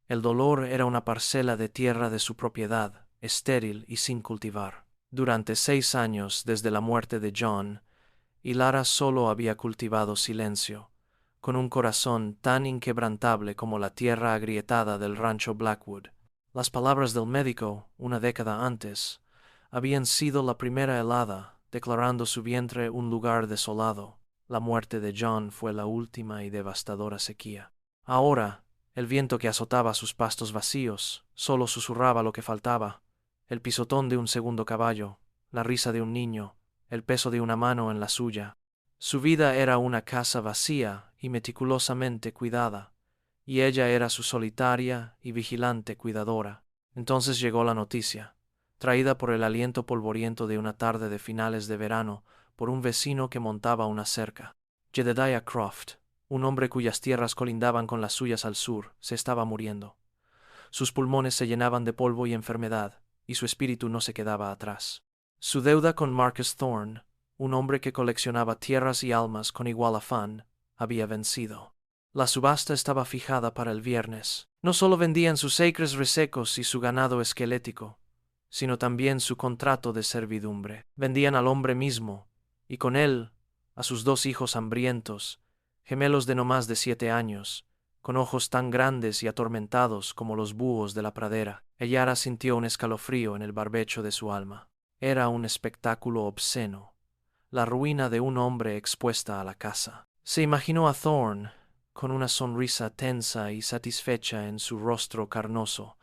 El dolor era una parcela de tierra de su propiedad, estéril y sin cultivar. Durante 6 años desde la muerte de John, Lara solo había cultivado silencio, con un corazón tan inquebrantable como la tierra agrietada del rancho Blackwood. Las palabras del médico, una década antes, habían sido la primera helada, declarando su vientre un lugar desolado. La muerte de John fue la última y devastadora sequía. Ahora, el viento que azotaba sus pastos vacíos solo susurraba lo que faltaba: el pisotón de un segundo caballo, la risa de un niño, el peso de una mano en la suya. Su vida era una casa vacía y meticulosamente cuidada, y ella era su solitaria y vigilante cuidadora. Entonces llegó la noticia, traída por el aliento polvoriento de una tarde de finales de verano, por un vecino que montaba una cerca. Jedediah Croft, un hombre cuyas tierras colindaban con las suyas al sur, se estaba muriendo. Sus pulmones se llenaban de polvo y enfermedad, y su espíritu no se quedaba atrás. Su deuda con Marcus Thorne, un hombre que coleccionaba tierras y almas con igual afán, había vencido. La subasta estaba fijada para el viernes. No solo vendían sus acres resecos y su ganado esquelético, sino también su contrato de servidumbre. Vendían al hombre mismo, y con él a sus 2 hijos hambrientos, gemelos de no más de 7 años, con ojos tan grandes y atormentados como los búhos de la pradera. Lara sintió un escalofrío en el barbecho de su alma. Era un espectáculo obsceno, la ruina de un hombre expuesta a la caza. Se imaginó a Thorne, con una sonrisa tensa y satisfecha en su rostro carnoso,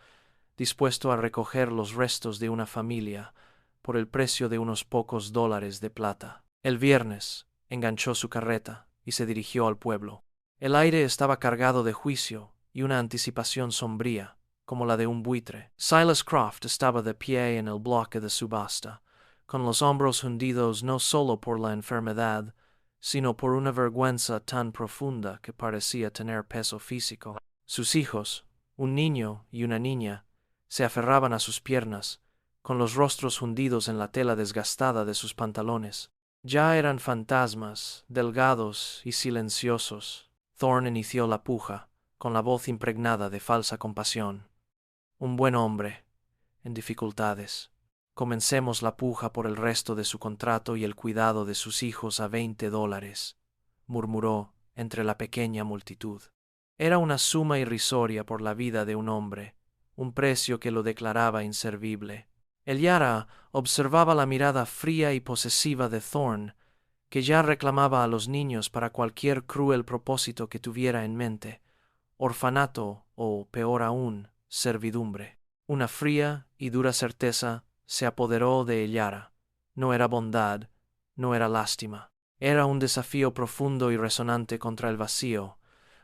dispuesto a recoger los restos de una familia por el precio de unos pocos dólares de plata. El viernes enganchó su carreta y se dirigió al pueblo. El aire estaba cargado de juicio y una anticipación sombría, como la de un buitre. Silas Croft estaba de pie en el bloque de subasta, con los hombros hundidos no solo por la enfermedad, sino por una vergüenza tan profunda que parecía tener peso físico. Sus hijos, un niño y una niña, se aferraban a sus piernas, con los rostros hundidos en la tela desgastada de sus pantalones. Ya eran fantasmas, delgados y silenciosos. Thorne inició la puja, con la voz impregnada de falsa compasión. Un buen hombre, en dificultades. Comencemos la puja por el resto de su contrato y el cuidado de sus hijos a $20, murmuró entre la pequeña multitud. Era una suma irrisoria por la vida de un hombre, un precio que lo declaraba inservible. Lara observaba la mirada fría y posesiva de Thorne, que ya reclamaba a los niños para cualquier cruel propósito que tuviera en mente, orfanato o, peor aún, servidumbre. Una fría y dura certeza se apoderó de Lara. No era bondad, no era lástima. Era un desafío profundo y resonante contra el vacío,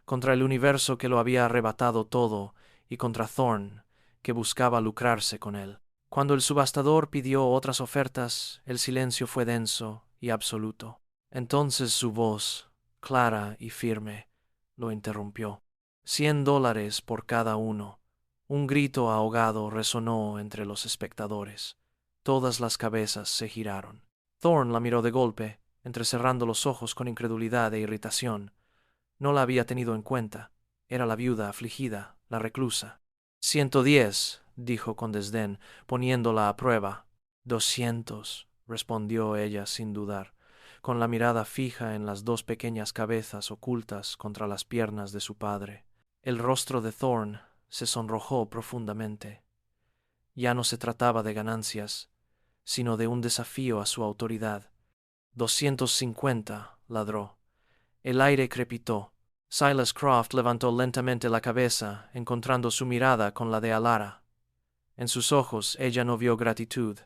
contra el universo que lo había arrebatado todo, y contra Thorne, que buscaba lucrarse con él. Cuando el subastador pidió otras ofertas, el silencio fue denso y absoluto. Entonces su voz, clara y firme, lo interrumpió. $100 por cada uno. Un grito ahogado resonó entre los espectadores. Todas las cabezas se giraron. Thorne la miró de golpe, entrecerrando los ojos con incredulidad e irritación. No la había tenido en cuenta. Era la viuda afligida, la reclusa. 110, dijo con desdén, poniéndola a prueba. 200, respondió ella sin dudar, con la mirada fija en las 2 pequeñas cabezas ocultas contra las piernas de su padre. El rostro de Thorne se sonrojó profundamente. Ya no se trataba de ganancias, sino de un desafío a su autoridad. 250, ladró. El aire crepitó. Silas Croft levantó lentamente la cabeza, encontrando su mirada con la de Lara. En sus ojos ella no vio gratitud,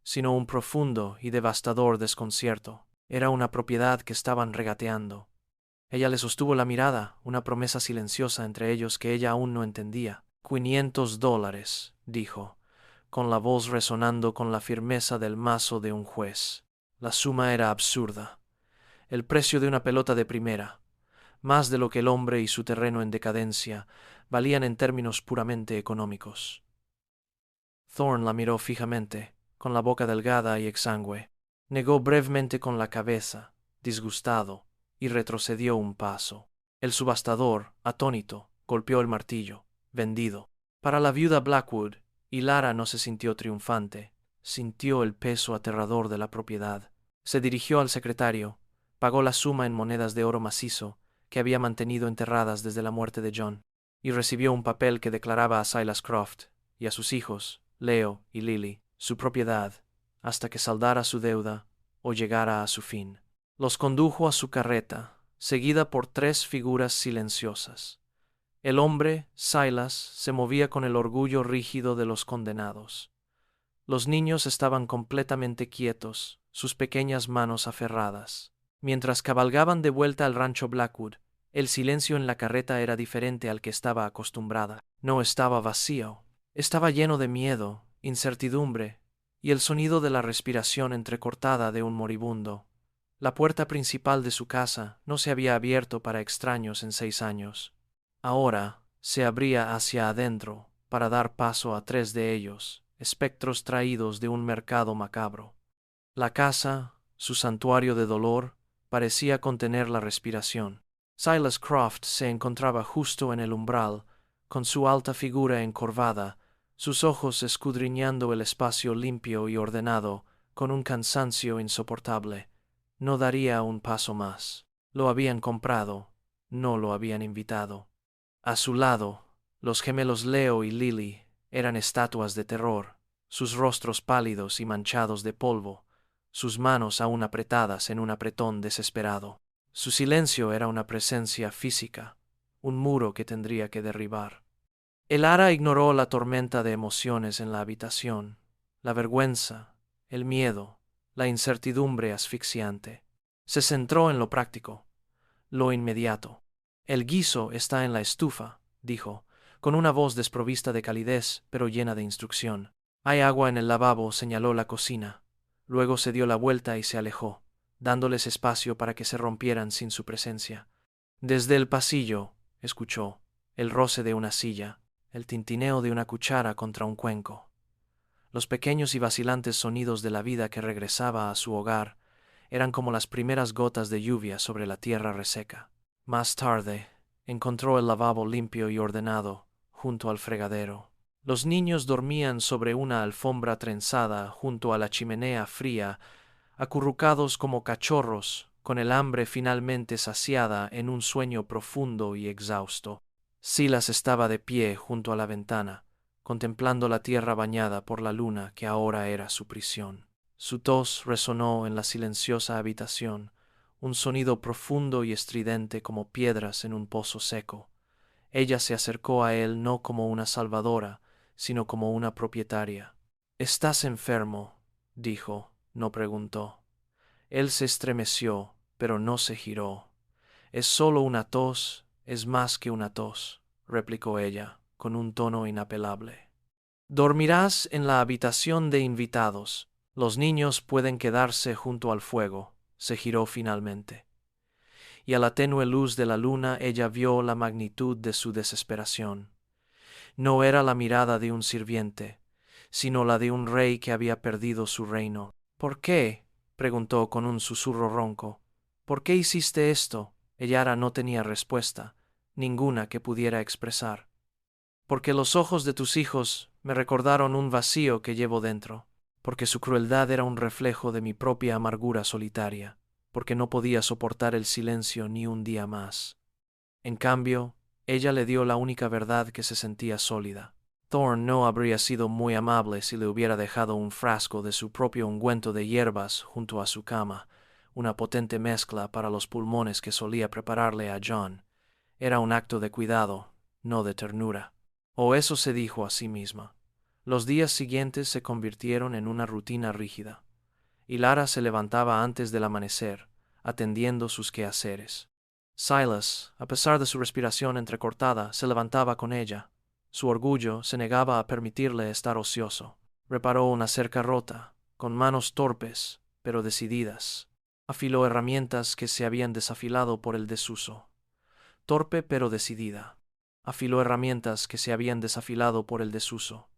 sino un profundo y devastador desconcierto. Era una propiedad que estaban regateando. Ella le sostuvo la mirada, una promesa silenciosa entre ellos que ella aún no entendía. $500, dijo, con la voz resonando con la firmeza del mazo de un juez. La suma era absurda. El precio de una pelota de primera, más de lo que el hombre y su terreno en decadencia valían en términos puramente económicos. Thorne la miró fijamente, con la boca delgada y exangüe. Negó brevemente con la cabeza, disgustado, y retrocedió un paso. El subastador, atónito, golpeó el martillo. vendido. Para la viuda Blackwood, y Lara no se sintió triunfante, sintió el peso aterrador de la propiedad. Se dirigió al secretario, pagó la suma en monedas de oro macizo que había mantenido enterradas desde la muerte de John, y recibió un papel que declaraba a Silas Croft y a sus hijos, Leo y Lily, su propiedad, hasta que saldara su deuda o llegara a su fin. Los condujo a su carreta, seguida por 3 figuras silenciosas. El hombre, Silas, se movía con el orgullo rígido de los condenados. Los niños estaban completamente quietos, sus pequeñas manos aferradas. Mientras cabalgaban de vuelta al rancho Blackwood, el silencio en la carreta era diferente al que estaba acostumbrada. No estaba vacío, estaba lleno de miedo, incertidumbre y el sonido de la respiración entrecortada de un moribundo. La puerta principal de su casa no se había abierto para extraños en 6 años. Ahora se abría hacia adentro para dar paso a 3 de ellos, espectros traídos de un mercado macabro. La casa, su santuario de dolor, parecía contener la respiración. Silas Croft se encontraba justo en el umbral, con su alta figura encorvada, sus ojos escudriñando el espacio limpio y ordenado, con un cansancio insoportable. No daría un paso más. Lo habían comprado, no lo habían invitado. A su lado, los gemelos Leo y Lily eran estatuas de terror, sus rostros pálidos y manchados de polvo, sus manos aún apretadas en un apretón desesperado. Su silencio era una presencia física, un muro que tendría que derribar. El Ara ignoró la tormenta de emociones en la habitación, la vergüenza, el miedo, la incertidumbre asfixiante. Se centró en lo práctico, lo inmediato. El guiso está en la estufa, dijo, con una voz desprovista de calidez, pero llena de instrucción. Hay agua en el lavabo, señaló la cocina. Luego se dio la vuelta y se alejó, dándoles espacio para que se rompieran sin su presencia. Desde el pasillo, escuchó, el roce de una silla, el tintineo de una cuchara contra un cuenco. Los pequeños y vacilantes sonidos de la vida que regresaba a su hogar eran como las primeras gotas de lluvia sobre la tierra reseca. Más tarde, encontró el lavabo limpio y ordenado, junto al fregadero. Los niños dormían sobre una alfombra trenzada junto a la chimenea fría, acurrucados como cachorros, con el hambre finalmente saciada en un sueño profundo y exhausto. Silas estaba de pie junto a la ventana, contemplando la tierra bañada por la luna que ahora era su prisión. Su tos resonó en la silenciosa habitación, un sonido profundo y estridente como piedras en un pozo seco. Ella se acercó a él no como una salvadora, sino como una propietaria. «¿Estás enfermo?», dijo, no preguntó. Él se estremeció, pero no se giró. «Es solo una tos, es más que una tos», replicó ella, con un tono inapelable. «Dormirás en la habitación de invitados. Los niños pueden quedarse junto al fuego», se giró finalmente. Y a la tenue luz de la luna ella vio la magnitud de su desesperación. No era la mirada de un sirviente, sino la de un rey que había perdido su reino. «¿Por qué?», preguntó con un susurro ronco. «¿Por qué hiciste esto?». Ella no tenía respuesta, ninguna que pudiera expresar. «Porque los ojos de tus hijos me recordaron un vacío que llevo dentro, porque su crueldad era un reflejo de mi propia amargura solitaria, porque no podía soportar el silencio ni un día más». En cambio, ella le dio la única verdad que se sentía sólida. Thorne no habría sido muy amable si le hubiera dejado un frasco de su propio ungüento de hierbas junto a su cama, una potente mezcla para los pulmones que solía prepararle a John. Era un acto de cuidado, no de ternura. O eso se dijo a sí misma. Los días siguientes se convirtieron en una rutina rígida, y Lara se levantaba antes del amanecer, atendiendo sus quehaceres. Silas, a pesar de su respiración entrecortada, se levantaba con ella. Su orgullo se negaba a permitirle estar ocioso. Reparó una cerca rota, con manos torpes, pero decididas. Afiló herramientas que se habían desafilado por el desuso. Torpe pero decidida. Afiló herramientas que se habían desafilado por el desuso.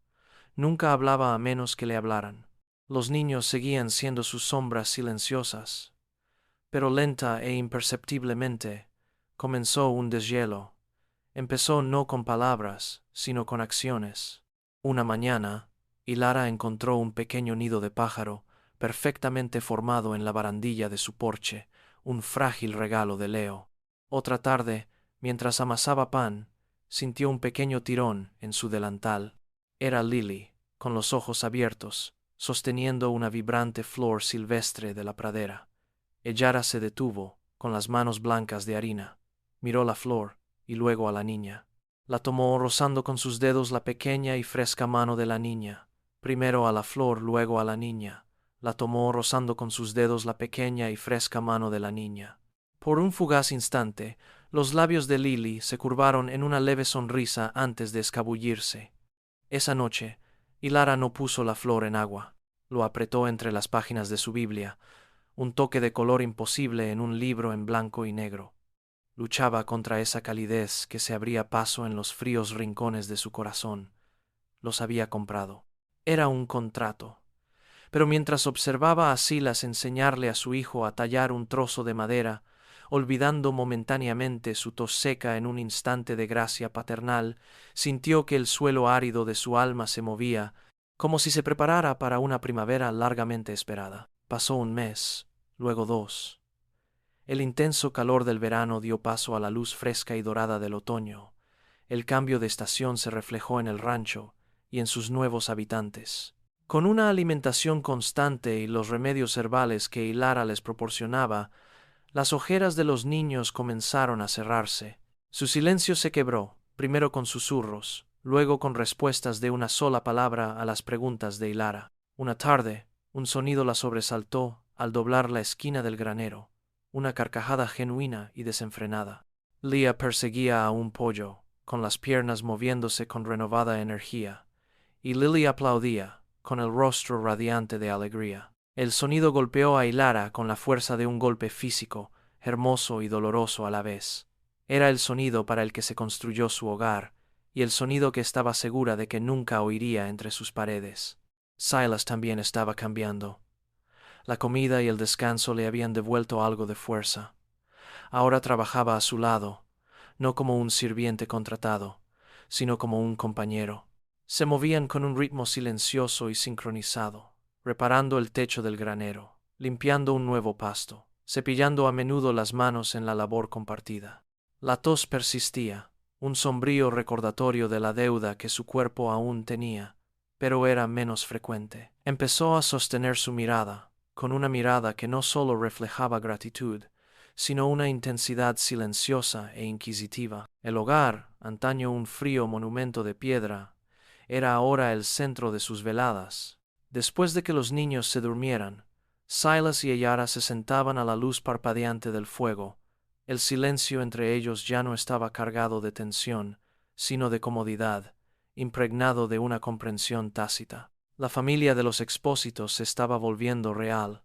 Nunca hablaba a menos que le hablaran. Los niños seguían siendo sus sombras silenciosas, pero lenta e imperceptiblemente comenzó un deshielo. Empezó no con palabras, sino con acciones. Una mañana, Hilara encontró un pequeño nido de pájaro, perfectamente formado en la barandilla de su porche, un frágil regalo de Leo. Otra tarde, mientras amasaba pan, sintió un pequeño tirón en su delantal. Era Lily, con los ojos abiertos, sosteniendo una vibrante flor silvestre de la pradera. Hilara se detuvo, con las manos blancas de harina. Miró la flor y luego a la niña. La tomó rozando con sus dedos la pequeña y fresca mano de la niña. Primero a la flor, luego a la niña. La tomó rozando con sus dedos la pequeña y fresca mano de la niña. Por un fugaz instante, los labios de Lily se curvaron en una leve sonrisa antes de escabullirse. Esa noche, Hilara no puso la flor en agua. Lo apretó entre las páginas de su Biblia, un toque de color imposible en un libro en blanco y negro. Luchaba contra esa calidez que se abría paso en los fríos rincones de su corazón. Los había comprado. Era un contrato. Pero mientras observaba a Silas enseñarle a su hijo a tallar un trozo de madera, olvidando momentáneamente su tos seca en un instante de gracia paternal, sintió que el suelo árido de su alma se movía, como si se preparara para una primavera largamente esperada. Pasó un mes, luego 2. El intenso calor del verano dio paso a la luz fresca y dorada del otoño. El cambio de estación se reflejó en el rancho y en sus nuevos habitantes. Con una alimentación constante y los remedios herbales que Hilara les proporcionaba, las ojeras de los niños comenzaron a cerrarse. Su silencio se quebró, primero con susurros, luego con respuestas de una sola palabra a las preguntas de Hilara. Una tarde, un sonido la sobresaltó al doblar la esquina del granero, una carcajada genuina y desenfrenada. Leah perseguía a un pollo, con las piernas moviéndose con renovada energía, y Lily aplaudía, con el rostro radiante de alegría. El sonido golpeó a Hilara con la fuerza de un golpe físico, hermoso y doloroso a la vez. Era el sonido para el que se construyó su hogar, y el sonido que estaba segura de que nunca oiría entre sus paredes. Silas también estaba cambiando. La comida y el descanso le habían devuelto algo de fuerza. Ahora trabajaba a su lado, no como un sirviente contratado, sino como un compañero. Se movían con un ritmo silencioso y sincronizado, reparando el techo del granero, limpiando un nuevo pasto, cepillando a menudo las manos en la labor compartida. La tos persistía, un sombrío recordatorio de la deuda que su cuerpo aún tenía, pero era menos frecuente. Empezó a sostener su mirada, con una mirada que no solo reflejaba gratitud, sino una intensidad silenciosa e inquisitiva. El hogar, antaño un frío monumento de piedra, era ahora el centro de sus veladas. Después de que los niños se durmieran, Silas y Hilara se sentaban a la luz parpadeante del fuego. El silencio entre ellos ya no estaba cargado de tensión, sino de comodidad, impregnado de una comprensión tácita. La familia de los Expósitos se estaba volviendo real.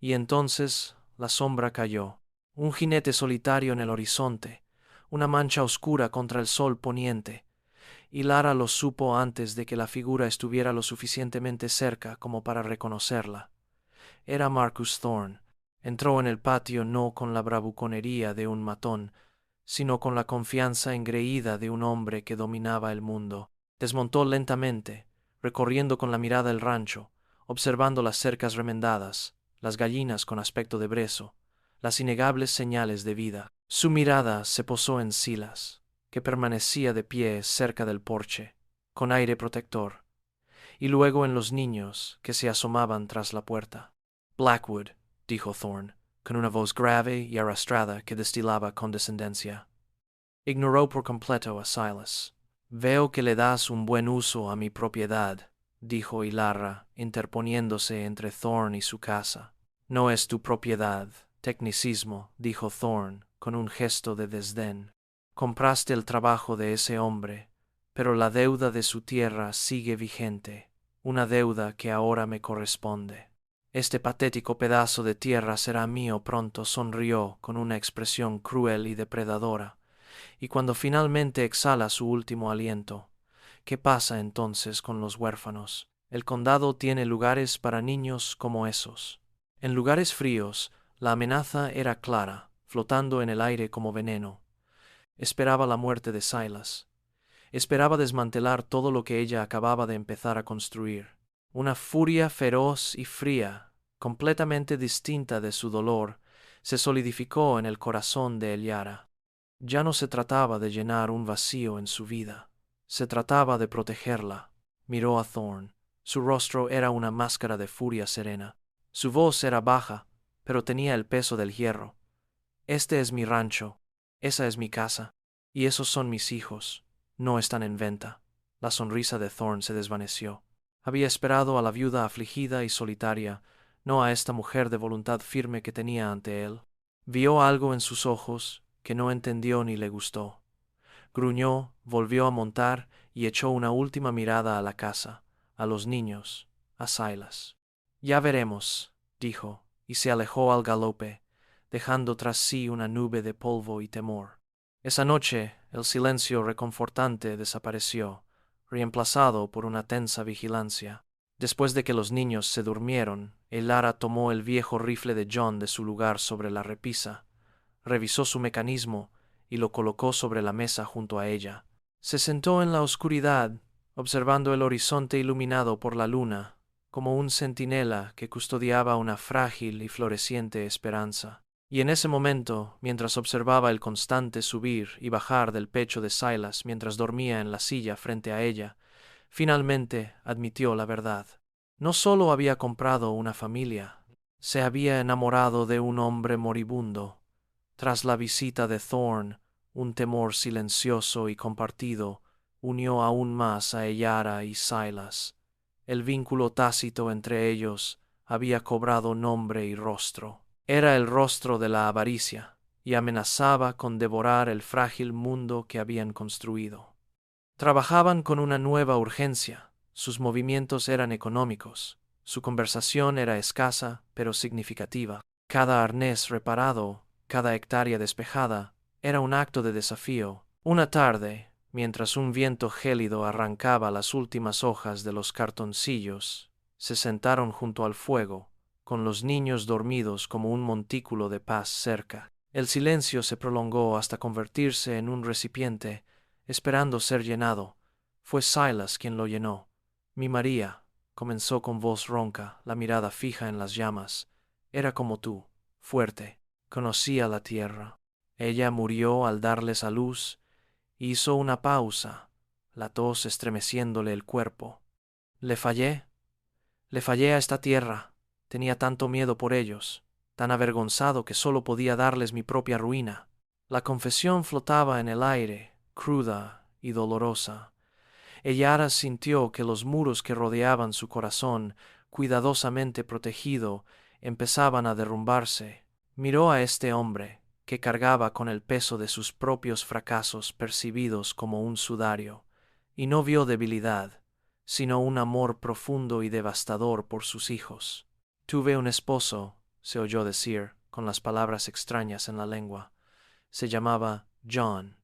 Y entonces la sombra cayó. Un jinete solitario en el horizonte, una mancha oscura contra el sol poniente. Hilara lo supo antes de que la figura estuviera lo suficientemente cerca como para reconocerla. Era Marcus Thorne. Entró en el patio no con la bravuconería de un matón, sino con la confianza engreída de un hombre que dominaba el mundo. Desmontó lentamente, recorriendo con la mirada el rancho, observando las cercas remendadas, las gallinas con aspecto de brezo, las innegables señales de vida. Su mirada se posó en Silas, que permanecía de pie cerca del porche, con aire protector, y luego en los niños que se asomaban tras la puerta. Blackwood, dijo Thorne, con una voz grave y arrastrada que destilaba condescendencia. Ignoró por completo a Silas. Veo que le das un buen uso a mi propiedad, dijo Hilara, interponiéndose entre Thorne y su casa. No es tu propiedad, tecnicismo, dijo Thorne, con un gesto de desdén. Compraste el trabajo de ese hombre, pero la deuda de su tierra sigue vigente, una deuda que ahora me corresponde. Este patético pedazo de tierra será mío pronto, sonrió con una expresión cruel y depredadora. Y cuando finalmente exhala su último aliento, ¿qué pasa entonces con los huérfanos? El condado tiene lugares para niños como esos. En lugares fríos, la amenaza era clara, flotando en el aire como veneno. Esperaba la muerte de Silas. Esperaba desmantelar todo lo que ella acababa de empezar a construir. Una furia feroz y fría, completamente distinta de su dolor, se solidificó en el corazón de Eliara. Ya no se trataba de llenar un vacío en su vida. Se trataba de protegerla. Miró a Thorn. Su rostro era una máscara de furia serena. Su voz era baja, pero tenía el peso del hierro. Este es mi rancho, esa es mi casa, y esos son mis hijos. No están en venta. La sonrisa de Thorn se desvaneció. Había esperado a la viuda afligida y solitaria, no a esta mujer de voluntad firme que tenía ante él. Vio algo en sus ojos que no entendió ni le gustó. Gruñó, volvió a montar y echó una última mirada a la casa, a los niños, a Silas. Ya veremos, dijo, y se alejó al galope, dejando tras sí una nube de polvo y temor. Esa noche el silencio reconfortante desapareció, reemplazado por una tensa vigilancia. Después de que los niños se durmieron, Elara tomó el viejo rifle de John de su lugar sobre la repisa, revisó su mecanismo y lo colocó sobre la mesa junto a ella. Se sentó en la oscuridad, observando el horizonte iluminado por la luna, como un centinela que custodiaba una frágil y floreciente esperanza. Y en ese momento, mientras observaba el constante subir y bajar del pecho de Silas mientras dormía en la silla frente a ella, finalmente admitió la verdad. No solo había comprado una familia, se había enamorado de un hombre moribundo. Tras la visita de Thorn, un temor silencioso y compartido unió aún más a Eliara y Silas. El vínculo tácito entre ellos había cobrado nombre y rostro. Era el rostro de la avaricia, y amenazaba con devorar el frágil mundo que habían construido. Trabajaban con una nueva urgencia. Sus movimientos eran económicos. Su conversación era escasa, pero significativa. Cada arnés reparado, cada hectárea despejada, era un acto de desafío. Una tarde, mientras un viento gélido arrancaba las últimas hojas de los cartoncillos, se sentaron junto al fuego, con los niños dormidos como un montículo de paz cerca. El silencio se prolongó hasta convertirse en un recipiente, esperando ser llenado. Fue Silas quien lo llenó. Mi María, comenzó con voz ronca, la mirada fija en las llamas, era como tú, fuerte, conocía la tierra. Ella murió al darles a luz. Hizo una pausa, la tos estremeciéndole el cuerpo. Le fallé a esta tierra. Tenía tanto miedo por ellos, tan avergonzado que solo podía darles mi propia ruina. La confesión flotaba en el aire, cruda y dolorosa. Eliara sintió que los muros que rodeaban su corazón, cuidadosamente protegido, empezaban a derrumbarse. Miró a este hombre, que cargaba con el peso de sus propios fracasos percibidos como un sudario, y no vio debilidad, sino un amor profundo y devastador por sus hijos. Tuve un esposo, se oyó decir, con las palabras extrañas en la lengua. Se llamaba John.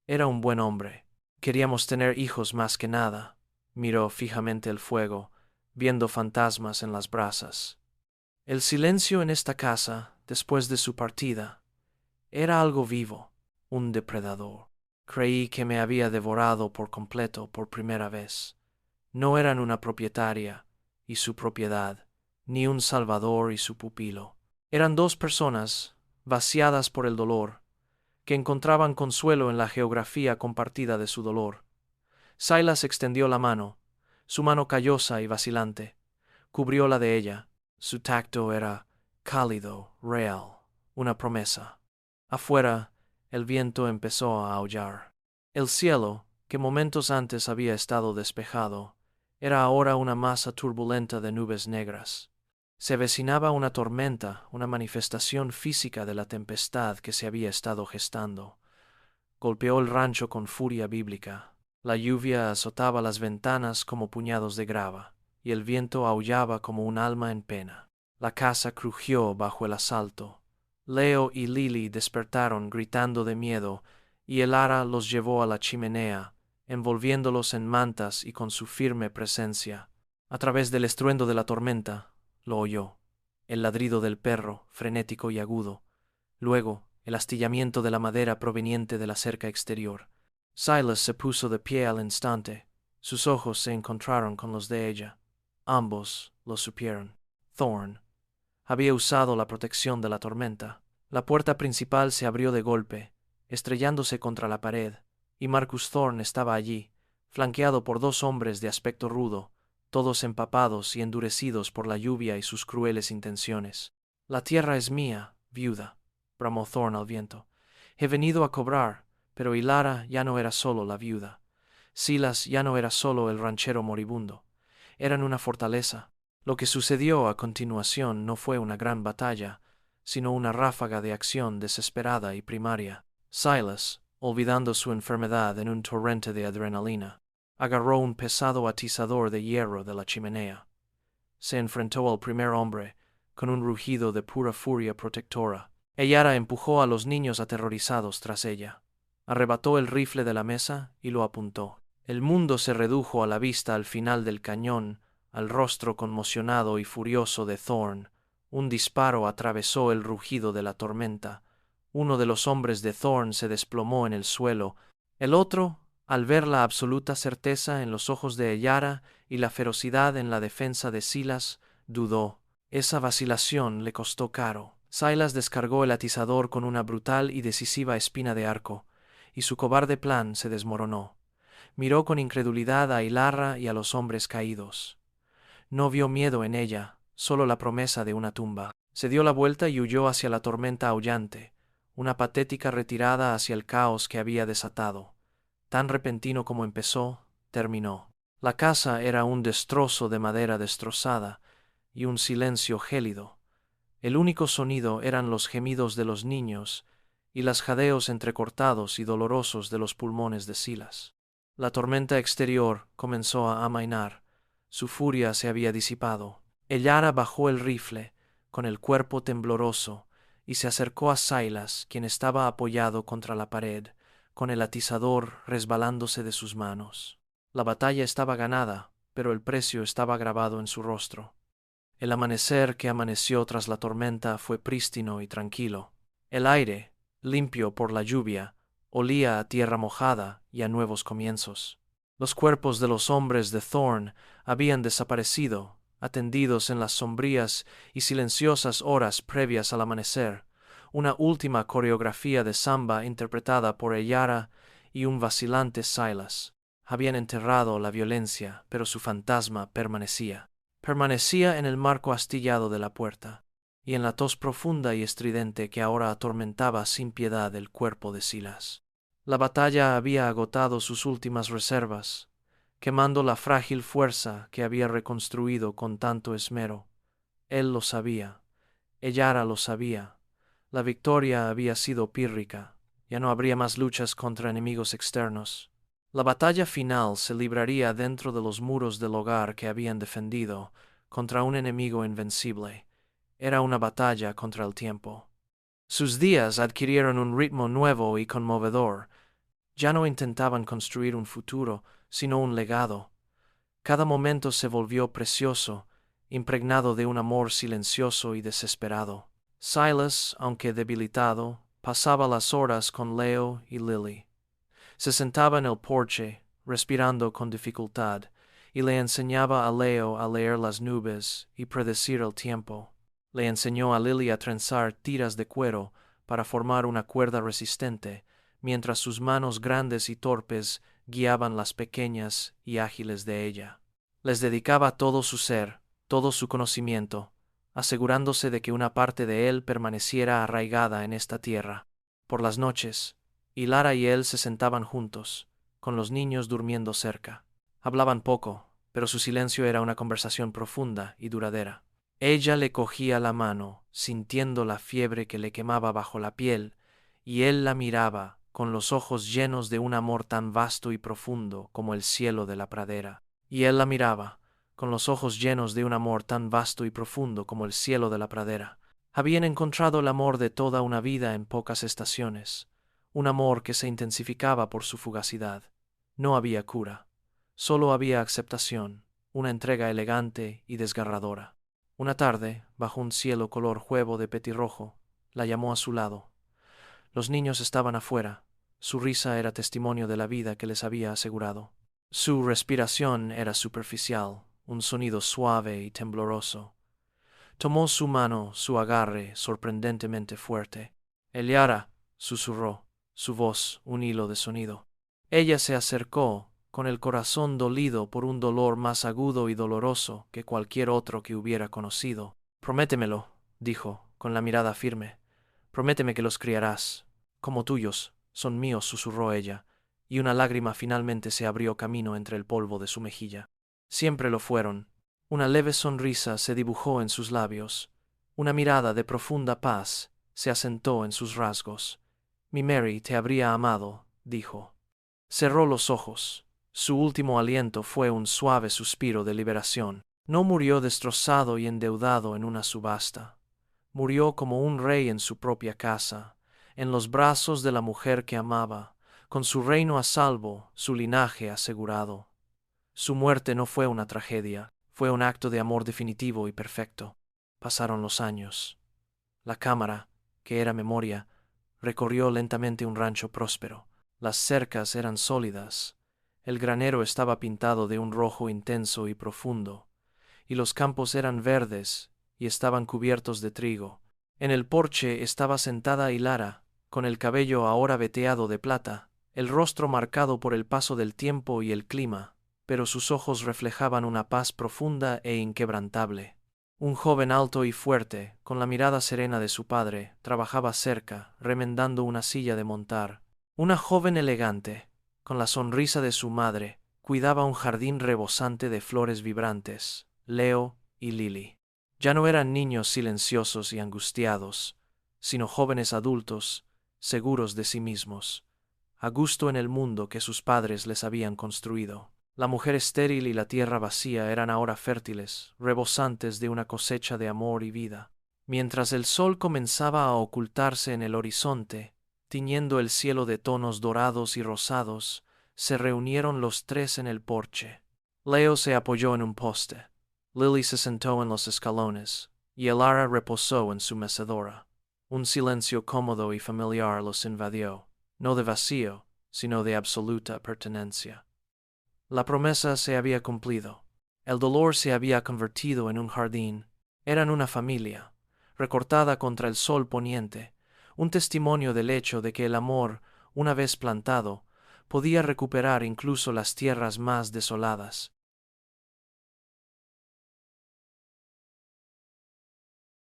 Era un buen hombre. Queríamos tener hijos más que nada. Miró fijamente el fuego, viendo fantasmas en las brasas. El silencio en esta casa, después de su partida, era algo vivo, un depredador. Creí que me había devorado por completo por primera vez. No eran una propietaria y su propiedad, ni un salvador y su pupilo. Eran dos personas, vaciadas por el dolor, que encontraban consuelo en la geografía compartida de su dolor. Silas extendió la mano, su mano callosa y vacilante, cubrió la de ella. Su tacto era cálido, real, una promesa. Afuera, el viento empezó a aullar. El cielo, que momentos antes había estado despejado, era ahora una masa turbulenta de nubes negras. Se avecinaba una tormenta, una manifestación física de la tempestad que se había estado gestando. Golpeó el rancho con furia bíblica. La lluvia azotaba las ventanas como puñados de grava, y el viento aullaba como un alma en pena. La casa crujió bajo el asalto. Leo y Lily despertaron gritando de miedo, y Elara los llevó a la chimenea, envolviéndolos en mantas y con su firme presencia. A través del estruendo de la tormenta, lo oyó, el ladrido del perro, frenético y agudo, luego el astillamiento de la madera proveniente de la cerca exterior. Silas se puso de pie al instante. Sus ojos se encontraron con los de ella. Ambos lo supieron. Thorn había usado la protección de la tormenta. La puerta principal se abrió de golpe, estrellándose contra la pared, y Marcus Thorn estaba allí, flanqueado por dos hombres de aspecto rudo, todos empapados y endurecidos por la lluvia y sus crueles intenciones. «La tierra es mía, viuda», bramó Thorn al viento. «He venido a cobrar», pero Hilara ya no era solo la viuda. Silas ya no era solo el ranchero moribundo. Eran una fortaleza. Lo que sucedió a continuación no fue una gran batalla, sino una ráfaga de acción desesperada y primaria. Silas, olvidando su enfermedad en un torrente de adrenalina, agarró un pesado atizador de hierro de la chimenea. Se enfrentó al primer hombre, con un rugido de pura furia protectora. Hilara empujó a los niños aterrorizados tras ella. Arrebató el rifle de la mesa y lo apuntó. El mundo se redujo a la vista al final del cañón, al rostro conmocionado y furioso de Thorn. Un disparo atravesó el rugido de la tormenta. Uno de los hombres de Thorn se desplomó en el suelo. El otro, al ver la absoluta certeza en los ojos de Hilara y la ferocidad en la defensa de Silas, dudó. Esa vacilación le costó caro. Silas descargó el atizador con una brutal y decisiva espina de arco, y su cobarde plan se desmoronó. Miró con incredulidad a Hilara y a los hombres caídos. No vio miedo en ella, solo la promesa de una tumba. Se dio la vuelta y huyó hacia la tormenta aullante, una patética retirada hacia el caos que había desatado. Tan repentino como empezó, terminó. La casa era un destrozo de madera destrozada y un silencio gélido. El único sonido eran los gemidos de los niños y los jadeos entrecortados y dolorosos de los pulmones de Silas. La tormenta exterior comenzó a amainar. Su furia se había disipado. Hilara bajó el rifle, con el cuerpo tembloroso, y se acercó a Silas, quien estaba apoyado contra la pared, con el atizador resbalándose de sus manos. La batalla estaba ganada, pero el precio estaba grabado en su rostro. El amanecer que amaneció tras la tormenta fue prístino y tranquilo. El aire, limpio por la lluvia, olía a tierra mojada y a nuevos comienzos. Los cuerpos de los hombres de Thorn habían desaparecido, atendidos en las sombrías y silenciosas horas previas al amanecer, una última coreografía de samba interpretada por Hilara y un vacilante Silas. Habían enterrado la violencia, pero su fantasma permanecía. Permanecía en el marco astillado de la puerta, y en la tos profunda y estridente que ahora atormentaba sin piedad el cuerpo de Silas. La batalla había agotado sus últimas reservas, quemando la frágil fuerza que había reconstruido con tanto esmero. Él lo sabía, Hilara lo sabía. La victoria había sido pírrica, ya no habría más luchas contra enemigos externos. La batalla final se libraría dentro de los muros del hogar que habían defendido, contra un enemigo invencible. Era una batalla contra el tiempo. Sus días adquirieron un ritmo nuevo y conmovedor. Ya no intentaban construir un futuro, sino un legado. Cada momento se volvió precioso, impregnado de un amor silencioso y desesperado. Silas, aunque debilitado, pasaba las horas con Leo y Lily. Se sentaba en el porche, respirando con dificultad, y le enseñaba a Leo a leer las nubes y predecir el tiempo. Le enseñó a Lily a trenzar tiras de cuero para formar una cuerda resistente, mientras sus manos grandes y torpes guiaban las pequeñas y ágiles de ella. Les dedicaba todo su ser, todo su conocimiento, asegurándose de que una parte de él permaneciera arraigada en esta tierra. Por las noches, Hilara y él se sentaban juntos, con los niños durmiendo cerca. Hablaban poco, pero su silencio era una conversación profunda y duradera. Ella le cogía la mano, sintiendo la fiebre que le quemaba bajo la piel, y él la miraba, con los ojos llenos de un amor tan vasto y profundo como el cielo de la pradera. Y él la miraba, con los ojos llenos de un amor tan vasto y profundo como el cielo de la pradera. Habían encontrado el amor de toda una vida en pocas estaciones, un amor que se intensificaba por su fugacidad. No había cura, solo había aceptación, una entrega elegante y desgarradora. Una tarde, bajo un cielo color huevo de petirrojo, la llamó a su lado. Los niños estaban afuera. Su risa era testimonio de la vida que les había asegurado. Su respiración era superficial, un sonido suave y tembloroso. Tomó su mano, su agarre sorprendentemente fuerte. Eliara, susurró, su voz un hilo de sonido. Ella se acercó, con el corazón dolido por un dolor más agudo y doloroso que cualquier otro que hubiera conocido. Prométemelo, dijo, con la mirada firme. Prométeme que los criarás. Como tuyos, son míos, susurró ella, y una lágrima finalmente se abrió camino entre el polvo de su mejilla. Siempre lo fueron. Una leve sonrisa se dibujó en sus labios. Una mirada de profunda paz se asentó en sus rasgos. Mi Mary te habría amado, dijo. Cerró los ojos. Su último aliento fue un suave suspiro de liberación. No murió destrozado y endeudado en una subasta. Murió como un rey en su propia casa, en los brazos de la mujer que amaba, con su reino a salvo, su linaje asegurado. Su muerte no fue una tragedia, fue un acto de amor definitivo y perfecto. Pasaron los años. La cámara, que era memoria, recorrió lentamente un rancho próspero. Las cercas eran sólidas. El granero estaba pintado de un rojo intenso y profundo, y los campos eran verdes y estaban cubiertos de trigo. En el porche estaba sentada Hilara, con el cabello ahora veteado de plata, el rostro marcado por el paso del tiempo y el clima, pero sus ojos reflejaban una paz profunda e inquebrantable. Un joven alto y fuerte, con la mirada serena de su padre, trabajaba cerca, remendando una silla de montar. Una joven elegante, con la sonrisa de su madre, cuidaba un jardín rebosante de flores vibrantes, Leo y Lily. Ya no eran niños silenciosos y angustiados, sino jóvenes adultos, seguros de sí mismos, a gusto en el mundo que sus padres les habían construido. La mujer estéril y la tierra vacía eran ahora fértiles, rebosantes de una cosecha de amor y vida. Mientras el sol comenzaba a ocultarse en el horizonte, tiñendo el cielo de tonos dorados y rosados, se reunieron los tres en el porche. Leo se apoyó en un poste. Lily se sentó en los escalones, y Elara reposó en su mecedora. Un silencio cómodo y familiar los invadió, no de vacío, sino de absoluta pertenencia. La promesa se había cumplido. El dolor se había convertido en un jardín. Eran una familia, recortada contra el sol poniente, un testimonio del hecho de que el amor, una vez plantado, podía recuperar incluso las tierras más desoladas.